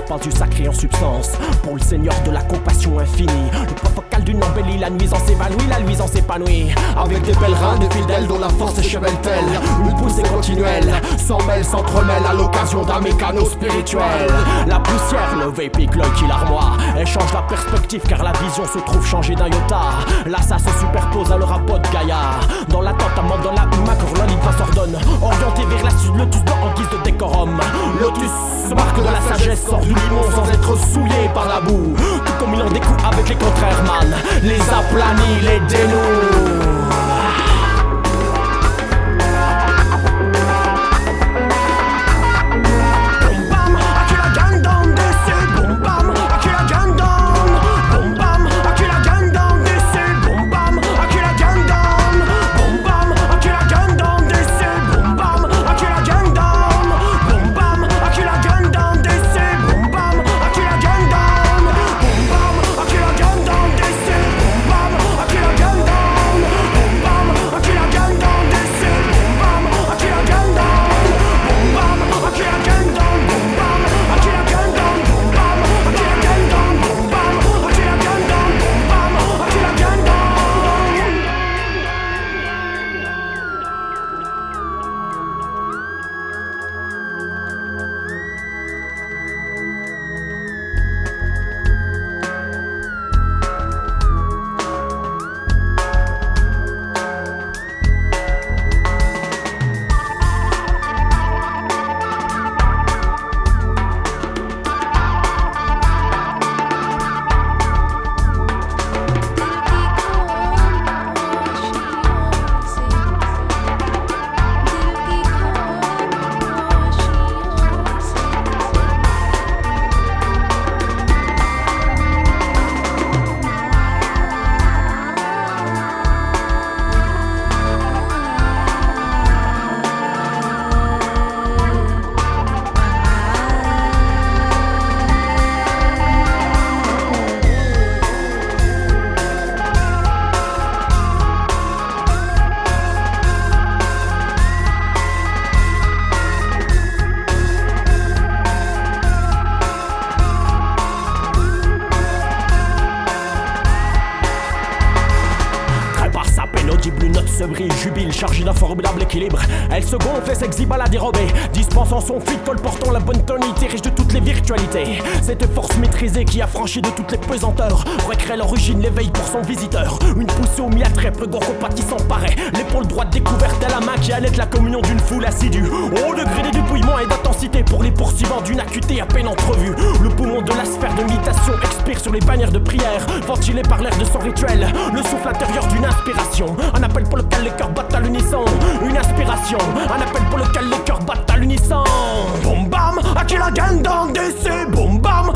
pas du sacré en substance. Pour le seigneur de la compassion infinie, le point focal d'une embellie, la nuisance évanouit, la luisance épanouie. Avec des pèlerins, des fidèles dont la force est cheveltelle, une poussée continuelle, s'en mêle, s'entremêle à l'occasion d'un mécano spirituel. La poussière levée pique l'œil qui l'armoie, elle change la perspective car la vision se trouve changée d'un iota. Là ça se superpose à leur rapport de Gaïa. Dans l'attente, un membre dans la Uma, Corlolide va s'ordonne, orienté vers la sud, lotus blanc en guise de décorum. Lotus, marque de la sagesse, sort du limon sans être souillé par la boue. Tout comme il en découle avec les contraires, man, les aplanit, les dénoue. Une note se brille, jubile, chargée d'un formidable équilibre. Elle se gonfle et s'exhibe à la dérobée, dispensant son fluide, colportant la bonne tonalité, riche de toutes les virtualités. Cette force maîtrisée qui a franchi de toutes les pesanteurs, recrée l'origine, l'éveil pour son visiteur. Une poussée au mi-attrape, le gorgopa qui s'emparait, l'épaule droite découverte à la main qui allait la communion d'une foule assidue. Au degré des dépouillements et d'intensité pour les poursuivants d'une acuité à peine entrevue. Le poumon de la sphère de méditation expire sur les bannières de prière, ventilé par l'air de son rituel, le souffle intérieur d'une inspiration. Un appel pour lequel les cœurs battent à l'unisson. Une inspiration, un appel pour lequel les cœurs battent à l'unisson. Boum bam, Akila Gang dans DC. Boum bam,